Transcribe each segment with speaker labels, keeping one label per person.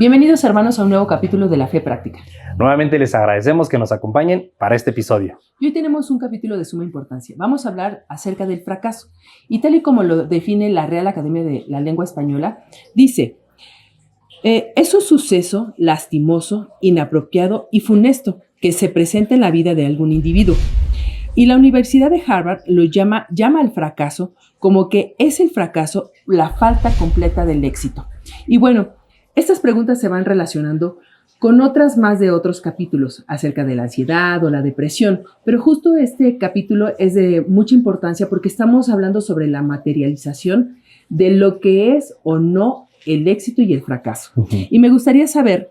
Speaker 1: Bienvenidos hermanos a un nuevo capítulo de La Fe Práctica.
Speaker 2: Nuevamente les agradecemos que nos acompañen para este episodio.
Speaker 1: Y hoy tenemos un capítulo de suma importancia. Vamos a hablar acerca del fracaso. Y tal y como lo define la Real Academia de la Lengua Española, dice, es un suceso lastimoso, inapropiado y funesto que se presenta en la vida de algún individuo. Y la Universidad de Harvard lo llama al fracaso como que es el fracaso la falta completa del éxito. Y bueno, estas preguntas se van relacionando con otras más de otros capítulos acerca de la ansiedad o la depresión, pero justo este capítulo es de mucha importancia porque estamos hablando sobre la materialización de lo que es o no el éxito y el fracaso. Y me gustaría saber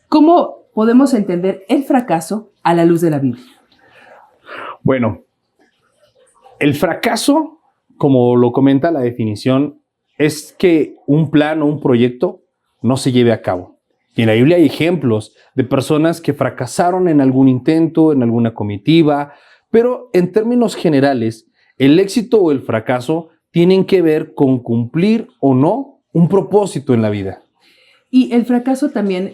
Speaker 1: cómo podemos entender el fracaso a la luz de la Biblia.
Speaker 2: Bueno, el fracaso, como lo comenta la definición, es que un plan o un proyecto no se lleve a cabo. Y en la Biblia hay ejemplos de personas que fracasaron en algún intento, en alguna comitiva, pero en términos generales, el éxito o el fracaso tienen que ver con cumplir o no un propósito en la vida.
Speaker 1: Y el fracaso también,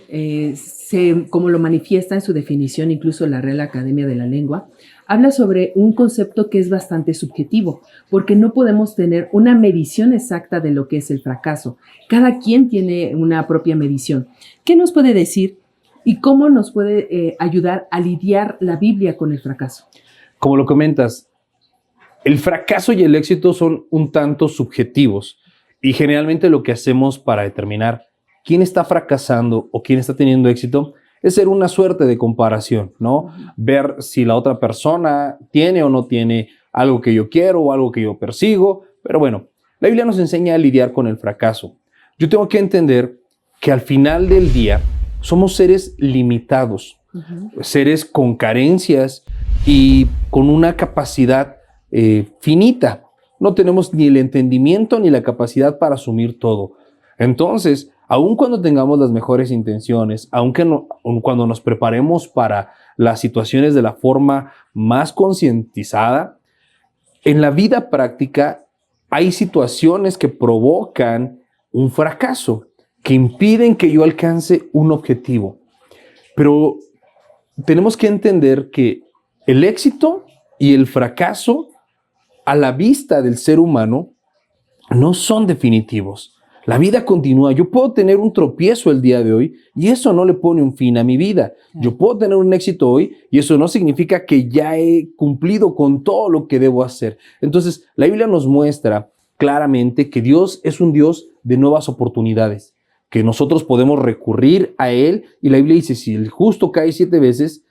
Speaker 1: como lo manifiesta en su definición, incluso la Real Academia de la Lengua, habla sobre un concepto que es bastante subjetivo, porque no podemos tener una medición exacta de lo que es el fracaso. Cada quien tiene una propia medición. ¿Qué nos puede decir y cómo nos puede ayudar a lidiar la Biblia con el fracaso?
Speaker 2: Como lo comentas, el fracaso y el éxito son un tanto subjetivos y generalmente lo que hacemos para determinar quién está fracasando o quién está teniendo éxito es ser una suerte de comparación, ¿no? Ver si la otra persona tiene o no tiene algo que yo quiero o algo que yo persigo. Pero bueno, la Biblia nos enseña a lidiar con el fracaso. Yo tengo que entender que al final del día somos seres limitados, seres con carencias y con una capacidad finita. No tenemos ni el entendimiento ni la capacidad para asumir todo. Entonces, aun cuando tengamos las mejores intenciones, aun cuando nos preparemos para las situaciones de la forma más concientizada, en la vida práctica hay situaciones que provocan un fracaso, que impiden que yo alcance un objetivo. Pero tenemos que entender que el éxito y el fracaso a la vista del ser humano no son definitivos. La vida continúa. Yo puedo tener un tropiezo el día de hoy y eso no le pone un fin a mi vida. Yo puedo tener un éxito hoy y eso no significa que ya he cumplido con todo lo que debo hacer. Entonces, la Biblia nos muestra claramente que Dios es un Dios de nuevas oportunidades, que nosotros podemos recurrir a Él y la Biblia dice, si el justo cae 7 veces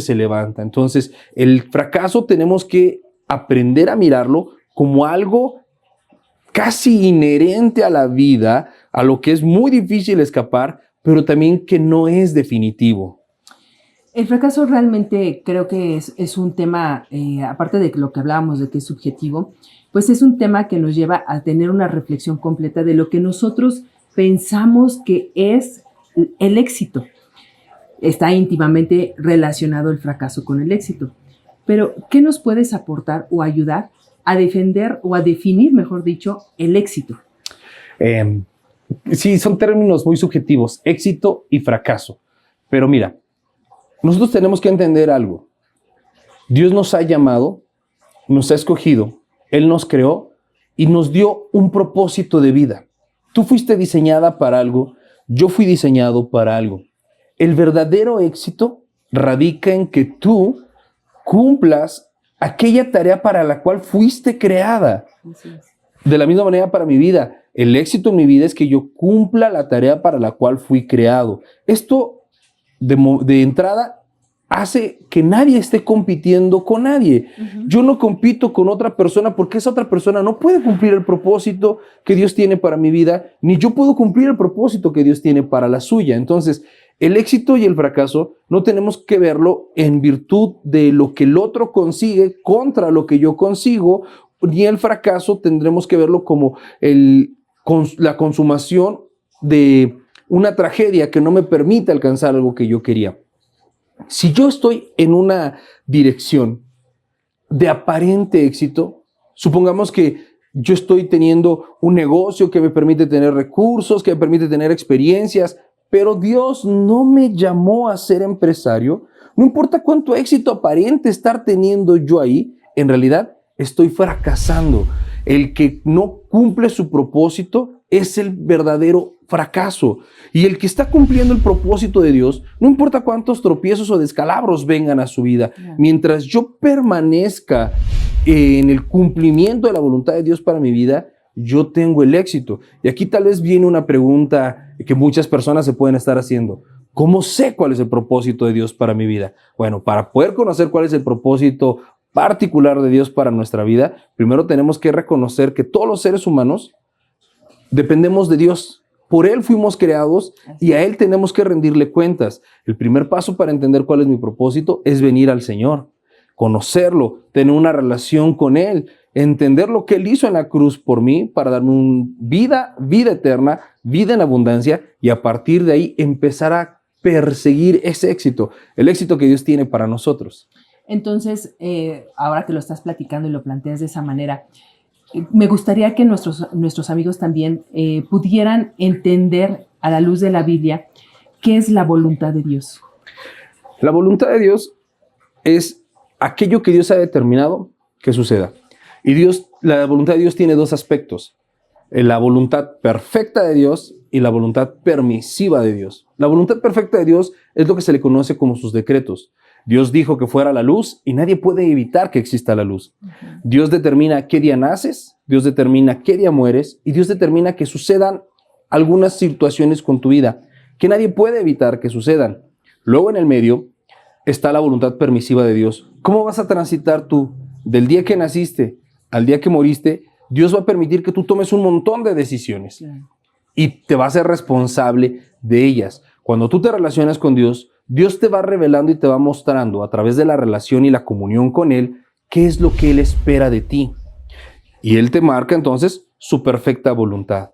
Speaker 2: se levanta. Entonces, el fracaso tenemos que aprender a mirarlo como algo casi inherente a la vida, a lo que es muy difícil escapar, pero también que no es definitivo.
Speaker 1: El fracaso realmente creo que es un tema, aparte de lo que hablábamos de que es subjetivo, pues es un tema que nos lleva a tener una reflexión completa de lo que nosotros pensamos que es el éxito. Está íntimamente relacionado el fracaso con el éxito. Pero, ¿qué nos puedes aportar o ayudar a defender o a definir, mejor dicho, el éxito?
Speaker 2: Sí, son términos muy subjetivos, éxito y fracaso. Pero mira, nosotros tenemos que entender algo. Dios nos ha llamado, nos ha escogido, Él nos creó y nos dio un propósito de vida. Tú fuiste diseñada para algo, yo fui diseñado para algo. El verdadero éxito radica en que tú cumplas aquella tarea para la cual fuiste creada. De la misma manera para mi vida, el éxito en mi vida es que yo cumpla la tarea para la cual fui creado. Esto de entrada hace que nadie esté compitiendo con nadie. Yo no compito con otra persona porque esa otra persona no puede cumplir el propósito que Dios tiene para mi vida, ni yo puedo cumplir el propósito que Dios tiene para la suya. Entonces, el éxito y el fracaso no tenemos que verlo en virtud de lo que el otro consigue contra lo que yo consigo, ni el fracaso tendremos que verlo como la consumación de una tragedia que no me permite alcanzar algo que yo quería. Si yo estoy en una dirección de aparente éxito, supongamos que yo estoy teniendo un negocio que me permite tener recursos, que me permite tener experiencias, pero Dios no me llamó a ser empresario. No importa cuánto éxito aparente estar teniendo yo ahí, en realidad estoy fracasando. El que no cumple su propósito es el verdadero fracaso. Y el que está cumpliendo el propósito de Dios, no importa cuántos tropiezos o descalabros vengan a su vida, mientras yo permanezca en el cumplimiento de la voluntad de Dios para mi vida, yo tengo el éxito. Y aquí tal vez viene una pregunta que muchas personas se pueden estar haciendo. ¿Cómo sé cuál es el propósito de Dios para mi vida? Bueno, para poder conocer cuál es el propósito particular de Dios para nuestra vida, primero tenemos que reconocer que todos los seres humanos dependemos de Dios. Por Él fuimos creados y a Él tenemos que rendirle cuentas. El primer paso para entender cuál es mi propósito es venir al Señor, conocerlo, tener una relación con Él, entender lo que Él hizo en la cruz por mí para darme vida eterna, vida en abundancia, y a partir de ahí empezar a perseguir ese éxito, el éxito que Dios tiene para nosotros.
Speaker 1: Entonces, ahora que lo estás platicando y lo planteas de esa manera, me gustaría que nuestros amigos también pudieran entender a la luz de la Biblia qué es la voluntad de Dios.
Speaker 2: La voluntad de Dios es aquello que Dios ha determinado que suceda. Y la voluntad de Dios tiene dos aspectos: la voluntad perfecta de Dios y la voluntad permisiva de Dios. La voluntad perfecta de Dios es lo que se le conoce como sus decretos. Dios dijo que fuera la luz y nadie puede evitar que exista la luz. Dios determina qué día naces, Dios determina qué día mueres y Dios determina que sucedan algunas situaciones con tu vida que nadie puede evitar que sucedan. Luego, en el medio está la voluntad permisiva de Dios. ¿Cómo vas a transitar tú del día que naciste al día que moriste? Dios va a permitir que tú tomes un montón de decisiones y te va a ser responsable de ellas. Cuando tú te relacionas con Dios, Dios te va revelando y te va mostrando a través de la relación y la comunión con Él qué es lo que Él espera de ti. Y Él te marca entonces su perfecta voluntad.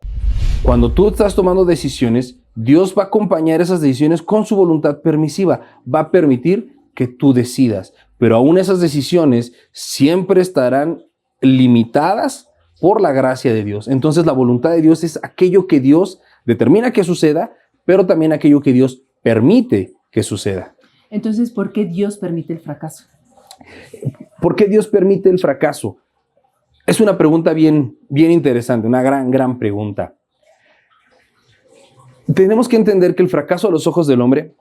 Speaker 2: Cuando tú estás tomando decisiones, Dios va a acompañar esas decisiones con su voluntad permisiva. Va a permitir que tú decidas. Pero aún esas decisiones siempre estarán limitadas por la gracia de Dios. Entonces la voluntad de Dios es aquello que Dios determina que suceda, pero también aquello que Dios permite que suceda.
Speaker 1: Entonces, ¿por qué Dios permite el fracaso?
Speaker 2: ¿Por qué Dios permite el fracaso? Es una pregunta bien interesante, una gran pregunta. Tenemos que entender que el fracaso a los ojos del hombre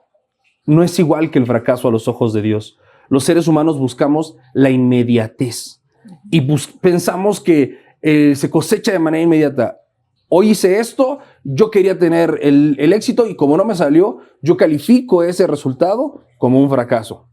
Speaker 2: no es igual que el fracaso a los ojos de Dios. Los seres humanos buscamos la inmediatez y pensamos que se cosecha de manera inmediata. Hoy hice esto, yo quería tener el éxito y como no me salió, yo califico ese resultado como un fracaso.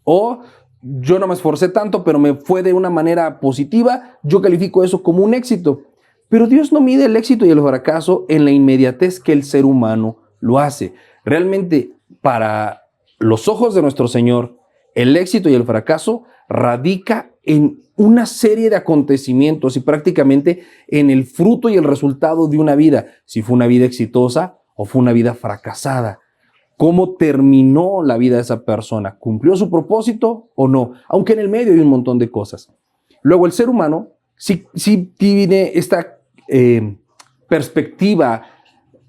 Speaker 2: O yo no me esforcé tanto, pero me fue de una manera positiva, yo califico eso como un éxito. Pero Dios no mide el éxito y el fracaso en la inmediatez que el ser humano lo hace. Realmente, para los ojos de nuestro Señor, el éxito y el fracaso radica en una serie de acontecimientos y prácticamente en el fruto y el resultado de una vida, si fue una vida exitosa o fue una vida fracasada. ¿Cómo terminó la vida de esa persona? ¿Cumplió su propósito o no? Aunque en el medio hay un montón de cosas. Luego el ser humano sí tiene esta perspectiva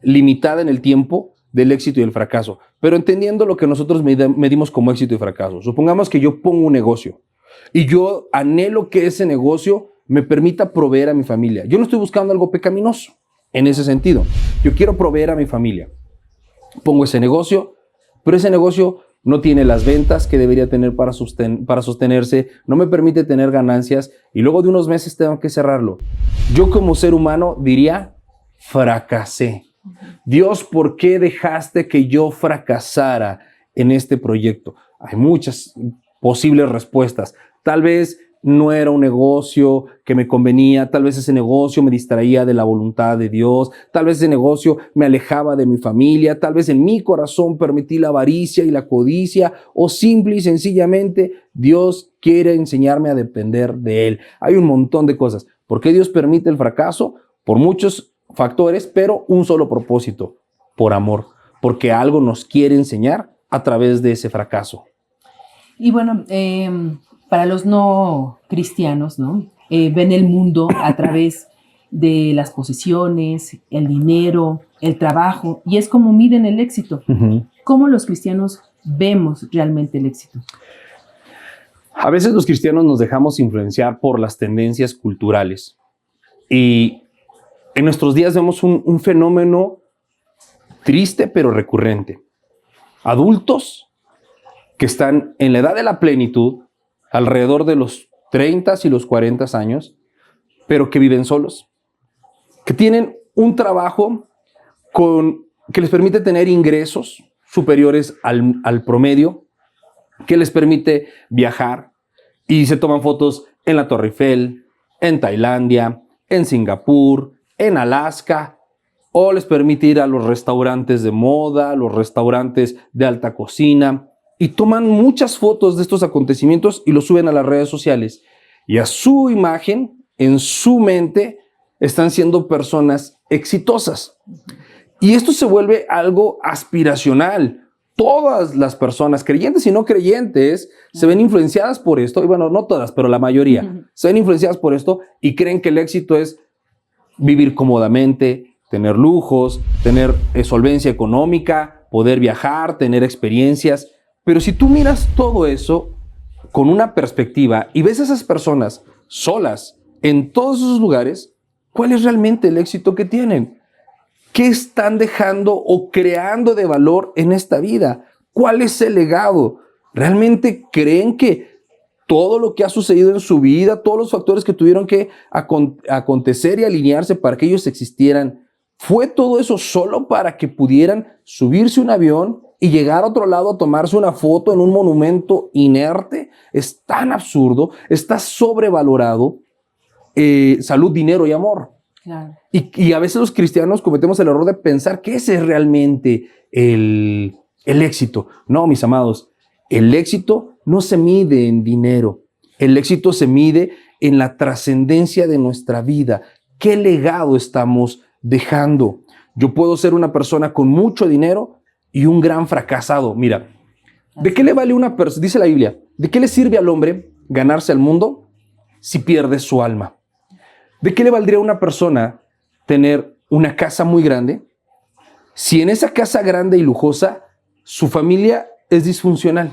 Speaker 2: limitada en el tiempo del éxito y el fracaso, pero entendiendo lo que nosotros medimos como éxito y fracaso. Supongamos que yo pongo un negocio y yo anhelo que ese negocio me permita proveer a mi familia. Yo no estoy buscando algo pecaminoso en ese sentido. Yo quiero proveer a mi familia. Pongo ese negocio, pero ese negocio no tiene las ventas que debería tener para sostenerse, no me permite tener ganancias y luego de unos meses tengo que cerrarlo. Yo como ser humano diría, fracasé. Dios, ¿por qué dejaste que yo fracasara en este proyecto? Hay muchas posibles respuestas. Tal vez no era un negocio que me convenía, tal vez ese negocio me distraía de la voluntad de Dios, tal vez ese negocio me alejaba de mi familia, tal vez en mi corazón permití la avaricia y la codicia, o simple y sencillamente Dios quiere enseñarme a depender de Él. Hay un montón de cosas. ¿Por qué Dios permite el fracaso? Por muchos factores, pero un solo propósito: por amor, porque algo nos quiere enseñar a través de ese fracaso.
Speaker 1: Y bueno, para los no cristianos, ¿no? Ven el mundo a través de las posesiones, el dinero, el trabajo, y es como miden el éxito. ¿Cómo los cristianos vemos realmente el éxito?
Speaker 2: A veces los cristianos nos dejamos influenciar por las tendencias culturales y en nuestros días vemos un fenómeno triste pero recurrente. Adultos que están en la edad de la plenitud, alrededor de los 30 y los 40 años, pero que viven solos, que tienen un trabajo que les permite tener ingresos superiores al promedio, que les permite viajar y se toman fotos en la Torre Eiffel, en Tailandia, en Singapur, en Alaska, o les permite ir a los restaurantes de moda, los restaurantes de alta cocina, y toman muchas fotos de estos acontecimientos y los suben a las redes sociales. Y a su imagen, en su mente, están siendo personas exitosas. Y esto se vuelve algo aspiracional. Todas las personas, creyentes y no creyentes, se ven influenciadas por esto. Y bueno, no todas, pero la mayoría se ven influenciadas por esto y creen que el éxito es vivir cómodamente, tener lujos, tener solvencia económica, poder viajar, tener experiencias. Pero si tú miras todo eso con una perspectiva y ves a esas personas solas en todos esos lugares, ¿cuál es realmente el éxito que tienen? ¿Qué están dejando o creando de valor en esta vida? ¿Cuál es el legado? ¿Realmente creen que todo lo que ha sucedido en su vida, todos los factores que tuvieron que acontecer y alinearse para que ellos existieran, fue todo eso solo para que pudieran subirse a un avión y llegar a otro lado a tomarse una foto en un monumento inerte? Es tan absurdo, está sobrevalorado salud, dinero y amor.
Speaker 1: Claro.
Speaker 2: Y a veces los cristianos cometemos el error de pensar que ese es realmente el éxito. No, mis amados, el éxito no se mide en dinero. El éxito se mide en la trascendencia de nuestra vida. ¿Qué legado estamos dejando? Yo puedo ser una persona con mucho dinero y un gran fracasado. Mira, ¿de qué le vale una persona? Dice la Biblia, ¿de qué le sirve al hombre ganarse al mundo si pierde su alma? ¿De qué le valdría a una persona tener una casa muy grande si en esa casa grande y lujosa su familia es disfuncional?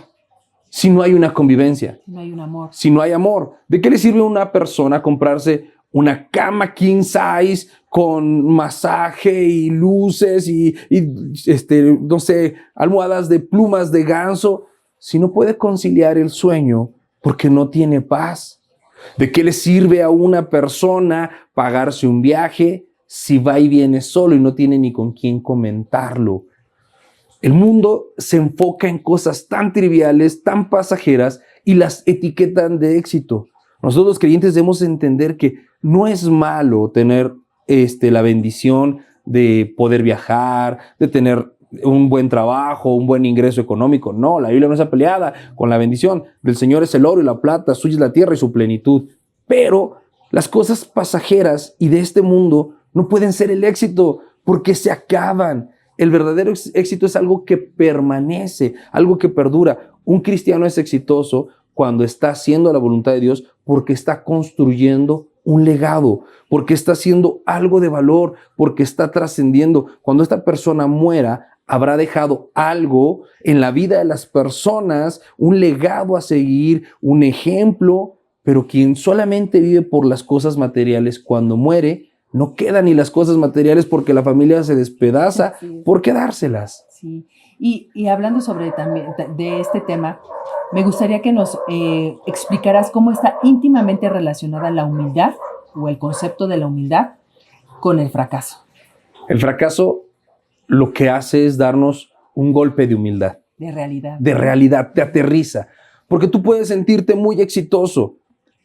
Speaker 2: Si no hay una convivencia,
Speaker 1: No hay un amor.
Speaker 2: si no hay amor, ¿de qué le sirve a una persona comprarse una cama king size con masaje y luces y no sé, almohadas de plumas de ganso si no puede conciliar el sueño porque no tiene paz? ¿De qué le sirve a una persona pagarse un viaje si va y viene solo y no tiene ni con quién comentarlo? El mundo se enfoca en cosas tan triviales, tan pasajeras y las etiquetan de éxito. Nosotros los creyentes debemos entender que no es malo tener la bendición de poder viajar, de tener un buen trabajo, un buen ingreso económico. No, la Biblia no está peleada con la bendición. Del Señor es el oro y la plata, suya es la tierra y su plenitud. Pero las cosas pasajeras y de este mundo no pueden ser el éxito porque se acaban. El verdadero éxito es algo que permanece, algo que perdura. Un cristiano es exitoso cuando está haciendo la voluntad de Dios porque está construyendo un legado, porque está haciendo algo de valor, porque está trascendiendo. Cuando esta persona muera, habrá dejado algo en la vida de las personas, un legado a seguir, un ejemplo, pero quien solamente vive por las cosas materiales cuando muere, no quedan ni las cosas materiales porque la familia se despedaza por quedárselas.
Speaker 1: Sí. Y hablando también de este tema, me gustaría que nos explicaras cómo está íntimamente relacionada la humildad o el concepto de la humildad con el fracaso.
Speaker 2: El fracaso lo que hace es darnos un golpe de humildad.
Speaker 1: De realidad.
Speaker 2: De realidad, te aterriza. Porque tú puedes sentirte muy exitoso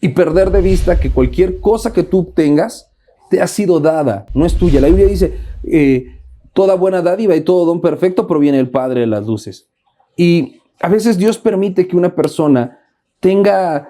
Speaker 2: y perder de vista que cualquier cosa que tú tengas te ha sido dada, no es tuya. La Biblia dice, toda buena dádiva y todo don perfecto proviene del Padre de las luces. Y a veces Dios permite que una persona tenga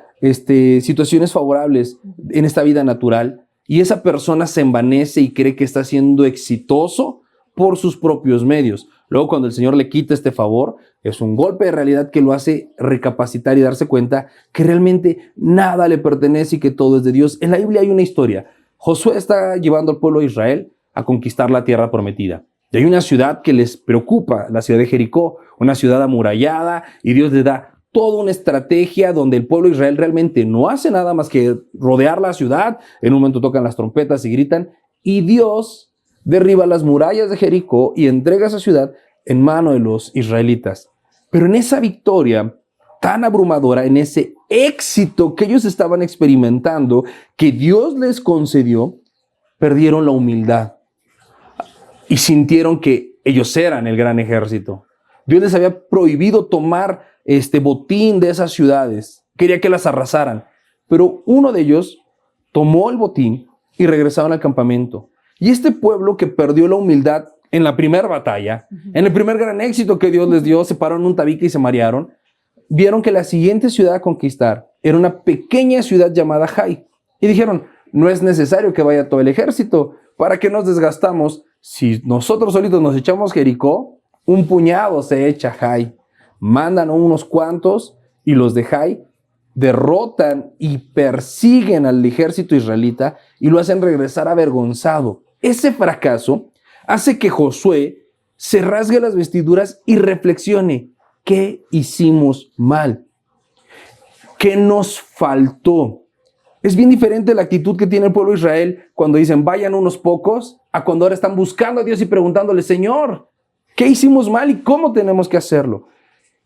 Speaker 2: situaciones favorables en esta vida natural y esa persona se envanece y cree que está siendo exitoso por sus propios medios. Luego, cuando el Señor le quita este favor, es un golpe de realidad que lo hace recapacitar y darse cuenta que realmente nada le pertenece y que todo es de Dios. En la Biblia hay una historia Josué está llevando al pueblo de Israel a conquistar la tierra prometida. Y hay una ciudad que les preocupa, la ciudad de Jericó, una ciudad amurallada, y Dios les da toda una estrategia donde el pueblo de Israel realmente no hace nada más que rodear la ciudad. En un momento tocan las trompetas y gritan, y Dios derriba las murallas de Jericó y entrega esa ciudad en mano de los israelitas. Pero en esa victoria tan abrumadora, en ese éxito que ellos estaban experimentando, que Dios les concedió, perdieron la humildad y sintieron que ellos eran el gran ejército. Dios les había prohibido tomar botín de esas ciudades, quería que las arrasaran, pero uno de ellos tomó el botín y regresaron al campamento. Y este pueblo que perdió la humildad en la primera batalla, en el primer gran éxito que Dios les dio, se pararon en un tabique y se marearon, vieron que la siguiente ciudad a conquistar era una pequeña ciudad llamada Jai. Y dijeron, no es necesario que vaya todo el ejército. ¿Para qué nos desgastamos? Si nosotros solitos nos echamos Jericó, un puñado se echa Jai. Mandan a unos cuantos y los de Jai derrotan y persiguen al ejército israelita y lo hacen regresar avergonzado. Ese fracaso hace que Josué se rasgue las vestiduras y reflexione. ¿Qué hicimos mal? ¿Qué nos faltó? Es bien diferente la actitud que tiene el pueblo de Israel cuando dicen vayan unos pocos, a cuando ahora están buscando a Dios y preguntándole, Señor, ¿qué hicimos mal y cómo tenemos que hacerlo?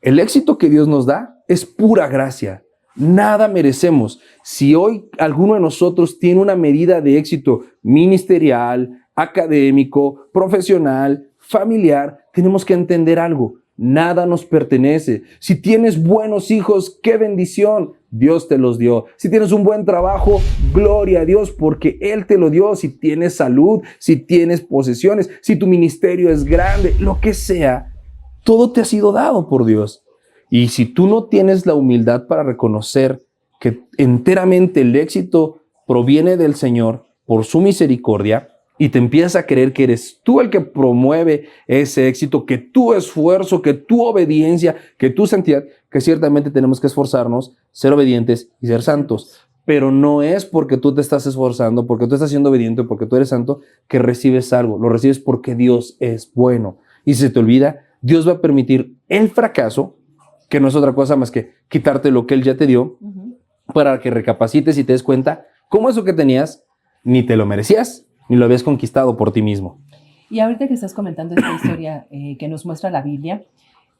Speaker 2: El éxito que Dios nos da es pura gracia. Nada merecemos. Si hoy alguno de nosotros tiene una medida de éxito ministerial, académico, profesional, familiar, tenemos que entender algo. Nada nos pertenece. Si tienes buenos hijos, qué bendición, Dios te los dio. Si tienes un buen trabajo, gloria a Dios porque Él te lo dio. Si tienes salud, si tienes posesiones, si tu ministerio es grande, lo que sea, todo te ha sido dado por Dios. Y si tú no tienes la humildad para reconocer que enteramente el éxito proviene del Señor por su misericordia, y te empiezas a creer que eres tú el que promueve ese éxito, que tu esfuerzo, que tu obediencia, que tu santidad, que ciertamente tenemos que esforzarnos, ser obedientes y ser santos. Pero no es porque tú te estás esforzando, porque tú estás siendo obediente, porque tú eres santo, que recibes algo. Lo recibes porque Dios es bueno. Y si se te olvida, Dios va a permitir el fracaso, que no es otra cosa más que quitarte lo que Él ya te dio, para que recapacites y te des cuenta cómo eso que tenías ni te lo merecías, ni lo habías conquistado por ti mismo.
Speaker 1: Y ahorita que estás comentando esta historia que nos muestra la Biblia,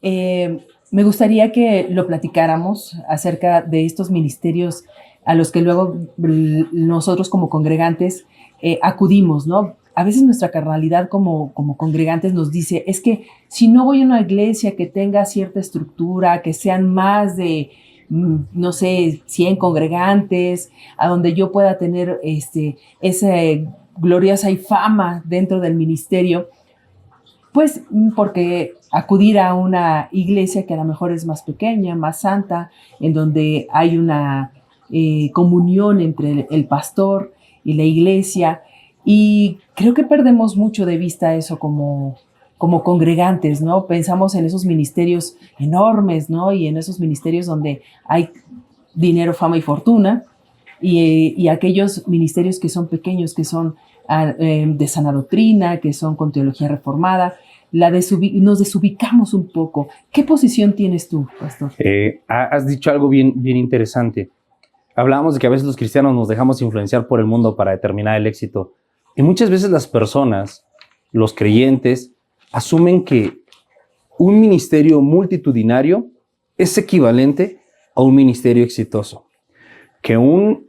Speaker 1: me gustaría que lo platicáramos acerca de estos ministerios a los que luego nosotros como congregantes acudimos, ¿no? A veces nuestra carnalidad como congregantes nos dice, es que si no voy a una iglesia que tenga cierta estructura, que sean más de, no sé, 100 congregantes, a donde yo pueda tener ese gloriosa y fama dentro del ministerio, pues porque acudir a una iglesia que a lo mejor es más pequeña, más santa, en donde hay una comunión entre el pastor y la iglesia, y creo que perdemos mucho de vista eso como congregantes, ¿no? Pensamos en esos ministerios enormes, ¿no? Y en esos ministerios donde hay dinero, fama y fortuna, y aquellos ministerios que son pequeños, que son de sana doctrina, que son con teología reformada, nos desubicamos un poco. ¿Qué posición tienes tú, pastor?
Speaker 2: Has dicho algo bien interesante. Hablábamos de que a veces los cristianos nos dejamos influenciar por el mundo para determinar el éxito. Y muchas veces las personas, los creyentes, asumen que un ministerio multitudinario es equivalente a un ministerio exitoso. Que un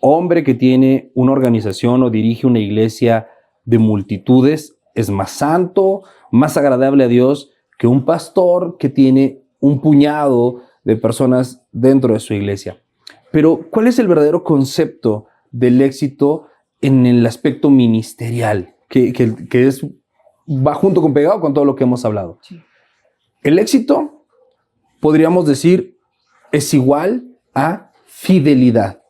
Speaker 2: hombre que tiene una organización o dirige una iglesia de multitudes es más santo, más agradable a Dios que un pastor que tiene un puñado de personas dentro de su iglesia. Pero, ¿cuál es el verdadero concepto del éxito en el aspecto ministerial? Que va junto con pegado con todo lo que hemos hablado. Sí. El éxito, podríamos decir, es igual a fidelidad.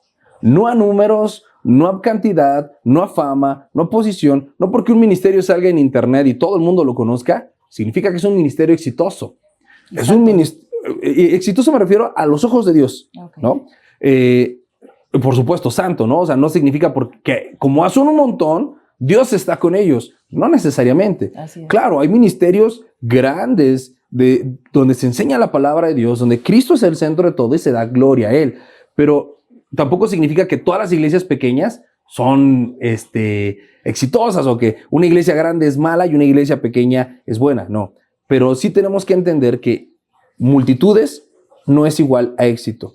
Speaker 2: No a números, no a cantidad, no a fama, no a posición, no porque un ministerio salga en internet y todo el mundo lo conozca, significa que es un ministerio exitoso. Exacto. Es un ministerio exitoso, me refiero a los ojos de Dios, okay, ¿no? por supuesto, santo, ¿no? O sea, no significa porque como hacen un montón, Dios está con ellos. No necesariamente.
Speaker 1: Así es.
Speaker 2: Claro, hay ministerios grandes donde se enseña la palabra de Dios, donde Cristo es el centro de todo y se da gloria a Él. Pero tampoco significa que todas las iglesias pequeñas son exitosas o que una iglesia grande es mala y una iglesia pequeña es buena. No. Pero sí tenemos que entender que multitudes no es igual a éxito.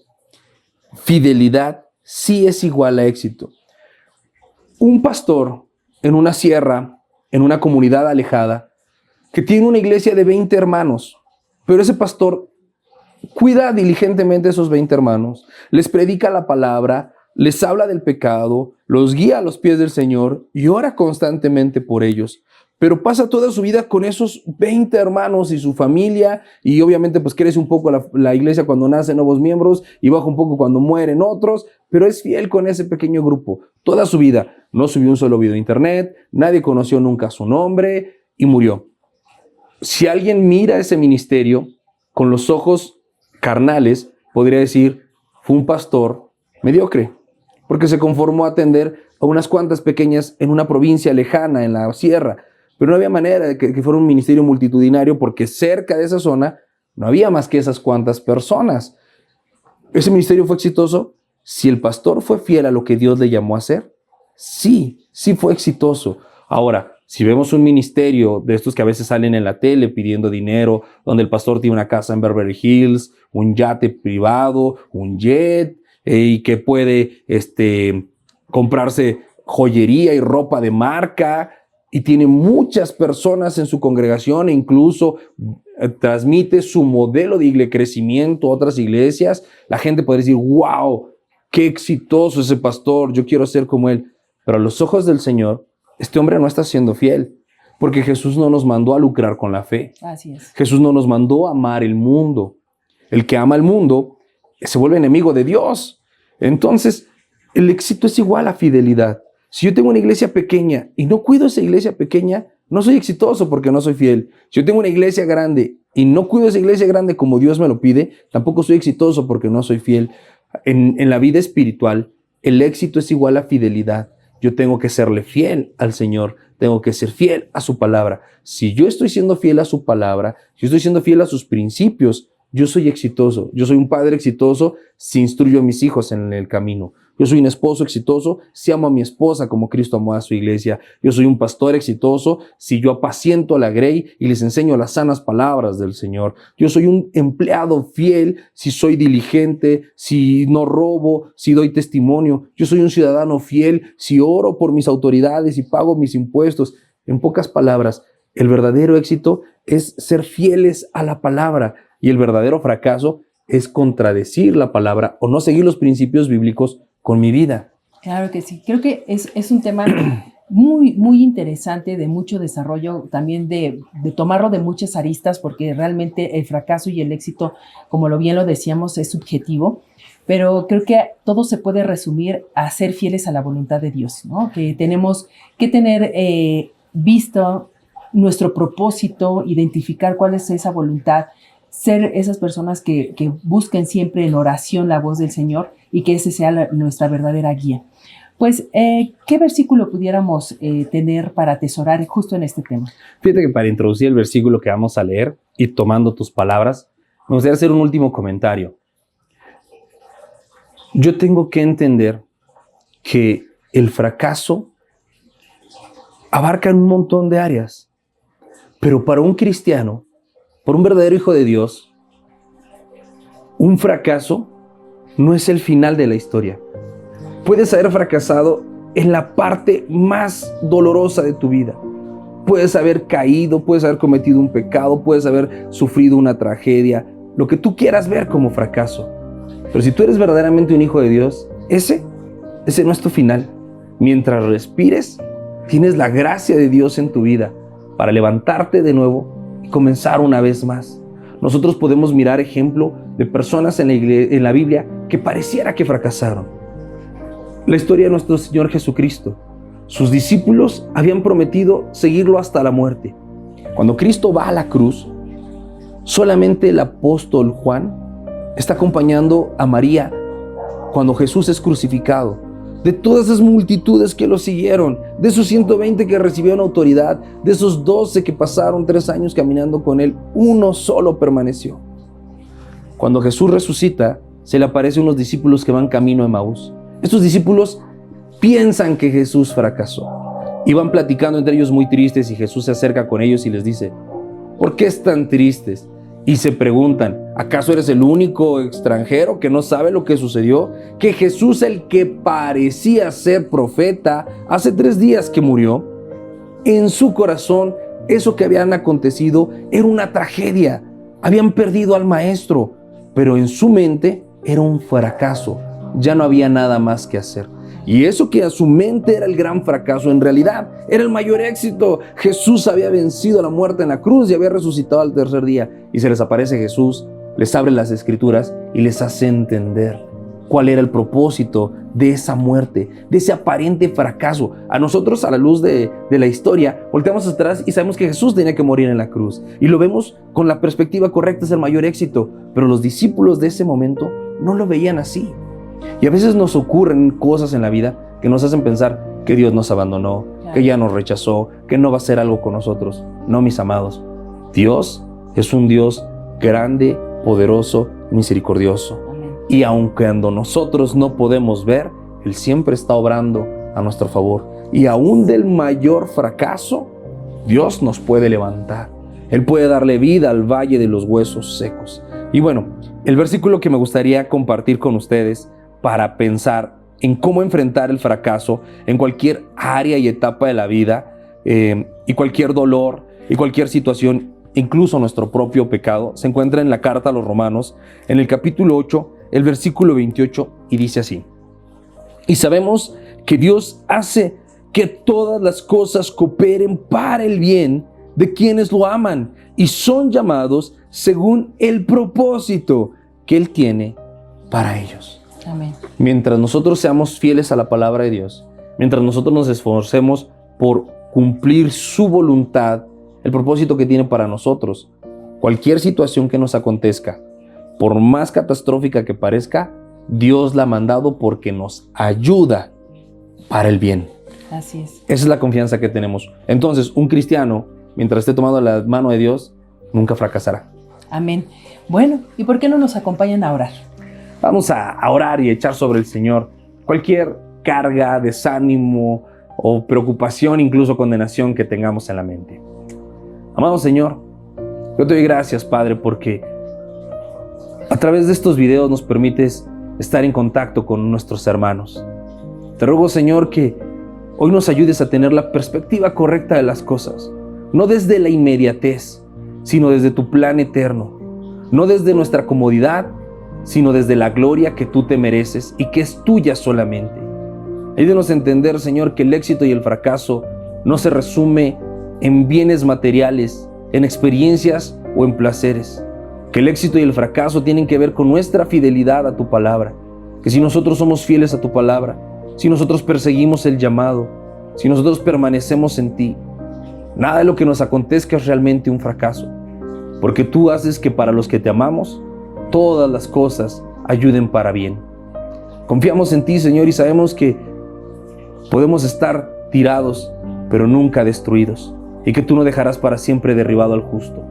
Speaker 2: Fidelidad sí es igual a éxito. Un pastor en una sierra, en una comunidad alejada, que tiene una iglesia de 20 hermanos, pero ese pastor cuida diligentemente a esos 20 hermanos, les predica la palabra, les habla del pecado, los guía a los pies del Señor y ora constantemente por ellos. Pero pasa toda su vida con esos 20 hermanos y su familia, y obviamente pues crece un poco la iglesia cuando nacen nuevos miembros y baja un poco cuando mueren otros, pero es fiel con ese pequeño grupo toda su vida. No subió un solo video a internet, nadie conoció nunca su nombre y murió. Si alguien mira ese ministerio con los ojos carnales, podría decir, fue un pastor mediocre, porque se conformó a atender a unas cuantas pequeñas en una provincia lejana, en la sierra. Pero no había manera de que fuera un ministerio multitudinario porque cerca de esa zona no había más que esas cuantas personas. ¿Ese ministerio fue exitoso? Si el pastor fue fiel a lo que Dios le llamó a hacer, sí fue exitoso. Ahora, si vemos un ministerio de estos que a veces salen en la tele pidiendo dinero, donde el pastor tiene una casa en Beverly Hills, un yate privado, un jet, y que puede comprarse joyería y ropa de marca, y tiene muchas personas en su congregación e incluso transmite su modelo de crecimiento a otras iglesias, la gente puede decir, wow, qué exitoso ese pastor, yo quiero ser como él. Pero a los ojos del Señor, este hombre no está siendo fiel, porque Jesús no nos mandó a lucrar con la fe.
Speaker 1: Así es.
Speaker 2: Jesús no nos mandó a amar el mundo. El que ama el mundo se vuelve enemigo de Dios. Entonces, el éxito es igual a fidelidad. Si yo tengo una iglesia pequeña y no cuido esa iglesia pequeña, no soy exitoso porque no soy fiel. Si yo tengo una iglesia grande y no cuido esa iglesia grande como Dios me lo pide, tampoco soy exitoso porque no soy fiel. En la vida espiritual, el éxito es igual a fidelidad. Yo tengo que serle fiel al Señor, tengo que ser fiel a su palabra. Si yo estoy siendo fiel a su palabra, si yo estoy siendo fiel a sus principios, yo soy exitoso. Yo soy un padre exitoso si instruyo a mis hijos en el camino. Yo soy un esposo exitoso si amo a mi esposa como Cristo amó a su iglesia. Yo soy un pastor exitoso si yo apaciento a la grey y les enseño las sanas palabras del Señor. Yo soy un empleado fiel si soy diligente, si no robo, si doy testimonio. Yo soy un ciudadano fiel si oro por mis autoridades y pago mis impuestos. En pocas palabras, el verdadero éxito es ser fieles a la palabra y el verdadero fracaso es contradecir la palabra o no seguir los principios bíblicos con mi vida.
Speaker 1: Claro que sí. Creo que es un tema muy, muy interesante, de mucho desarrollo, también de tomarlo de muchas aristas, porque realmente el fracaso y el éxito, como bien lo decíamos, es subjetivo, pero creo que todo se puede resumir a ser fieles a la voluntad de Dios, ¿no? Que tenemos que tener visto nuestro propósito, identificar cuál es esa voluntad, ser esas personas que busquen siempre en oración la voz del Señor y que ese sea nuestra verdadera guía. Pues, ¿qué versículo pudiéramos tener para atesorar justo en este tema?
Speaker 2: Fíjate que para introducir el versículo que vamos a leer y tomando tus palabras, me gustaría hacer un último comentario. Yo tengo que entender que el fracaso abarca un montón de áreas, pero para un cristiano, por un verdadero hijo de Dios, un fracaso no es el final de la historia. Puedes haber fracasado en la parte más dolorosa de tu vida. Puedes haber caído, puedes haber cometido un pecado, puedes haber sufrido una tragedia, lo que tú quieras ver como fracaso. Pero si tú eres verdaderamente un hijo de Dios, ese no es tu final. Mientras respires, tienes la gracia de Dios en tu vida para levantarte de nuevo y comenzar una vez más. Nosotros podemos mirar ejemplo de personas en la Biblia que pareciera que fracasaron. La historia de nuestro Señor Jesucristo. Sus discípulos habían prometido seguirlo hasta la muerte. Cuando Cristo va a la cruz, solamente el apóstol Juan está acompañando a María cuando Jesús es crucificado, de todas esas multitudes que lo siguieron, de esos 120 que recibieron autoridad, de esos 12 que pasaron 3 años caminando con él, uno solo permaneció. Cuando Jesús resucita, se le aparecen unos discípulos que van camino a Emaús. Estos discípulos piensan que Jesús fracasó. Iban platicando entre ellos muy tristes y Jesús se acerca con ellos y les dice: ¿por qué están tristes? Y se preguntan: ¿acaso eres el único extranjero que no sabe lo que sucedió? Que Jesús, el que parecía ser profeta, hace 3 días que murió. En su corazón, eso que habían acontecido era una tragedia. Habían perdido al maestro, pero en su mente era un fracaso. Ya no había nada más que hacer. Y eso que a su mente era el gran fracaso, en realidad era el mayor éxito. Jesús había vencido la muerte en la cruz y había resucitado al 3er día. Y se les aparece Jesús, les abre las escrituras y les hace entender cuál era el propósito de esa muerte, de ese aparente fracaso. A nosotros, a la luz de la historia, volteamos atrás y sabemos que Jesús tenía que morir en la cruz. Y lo vemos con la perspectiva correcta, es el mayor éxito. Pero los discípulos de ese momento no lo veían así. Y a veces nos ocurren cosas en la vida que nos hacen pensar que Dios nos abandonó, que ya nos rechazó, que no va a hacer algo con nosotros. No, mis amados, Dios es un Dios grande, poderoso, misericordioso. Amén. Y aunque cuando nosotros no podemos ver, Él siempre está obrando a nuestro favor. Y aún del mayor fracaso, Dios nos puede levantar. Él puede darle vida al valle de los huesos secos. Y bueno, el versículo que me gustaría compartir con ustedes para pensar en cómo enfrentar el fracaso en cualquier área y etapa de la vida, y cualquier dolor y cualquier situación, incluso nuestro propio pecado, se encuentra en la carta a los Romanos, en el capítulo 8, el versículo 28, y dice así: y sabemos que Dios hace que todas las cosas cooperen para el bien de quienes lo aman y son llamados según el propósito que Él tiene para ellos.
Speaker 1: Amén.
Speaker 2: Mientras nosotros seamos fieles a la palabra de Dios, mientras nosotros nos esforcemos por cumplir su voluntad, el propósito que tiene para nosotros, cualquier situación que nos acontezca, por más catastrófica que parezca, Dios la ha mandado porque nos ayuda para el bien.
Speaker 1: Así es.
Speaker 2: Esa es la confianza que tenemos. Entonces, un cristiano, mientras esté tomando la mano de Dios, nunca fracasará.
Speaker 1: Amén. Bueno, ¿y por qué no nos acompañan a orar?
Speaker 2: Vamos a orar y echar sobre el Señor cualquier carga, desánimo o preocupación, incluso condenación que tengamos en la mente. Amado Señor, yo te doy gracias, Padre, porque a través de estos videos nos permites estar en contacto con nuestros hermanos. Te ruego, Señor, que hoy nos ayudes a tener la perspectiva correcta de las cosas, no desde la inmediatez, sino desde tu plan eterno, no desde nuestra comodidad, sino desde la gloria que tú te mereces y que es tuya solamente. Ayúdanos a entender, Señor, que el éxito y el fracaso no se resume en bienes materiales, en experiencias o en placeres. Que el éxito y el fracaso tienen que ver con nuestra fidelidad a tu palabra. Que si nosotros somos fieles a tu palabra, si nosotros perseguimos el llamado, si nosotros permanecemos en ti, nada de lo que nos acontezca es realmente un fracaso. Porque tú haces que para los que te amamos, todas las cosas ayuden para bien. Confiamos en ti, Señor, y sabemos que podemos estar tirados, pero nunca destruidos, y que tú no dejarás para siempre derribado al justo.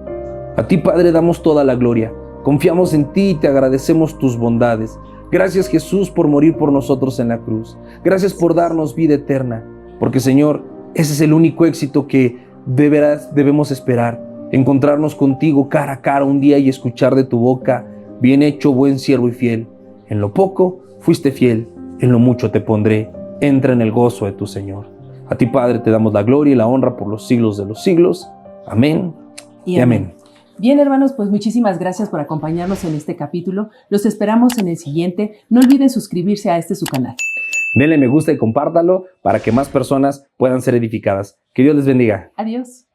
Speaker 2: A ti, Padre, damos toda la gloria. Confiamos en ti y te agradecemos tus bondades. Gracias, Jesús, por morir por nosotros en la cruz. Gracias por darnos vida eterna, porque, Señor, ese es el único éxito que debemos esperar. Encontrarnos contigo cara a cara un día y escuchar de tu boca: bien hecho, buen siervo y fiel. En lo poco fuiste fiel, en lo mucho te pondré. Entra en el gozo de tu Señor. A ti, Padre, te damos la gloria y la honra por los siglos de los siglos. Amén y amén.
Speaker 1: Bien, hermanos, pues muchísimas gracias por acompañarnos en este capítulo. Los esperamos en el siguiente. No olviden suscribirse a su canal.
Speaker 2: Denle me gusta y compártalo para que más personas puedan ser edificadas. Que Dios les bendiga.
Speaker 1: Adiós.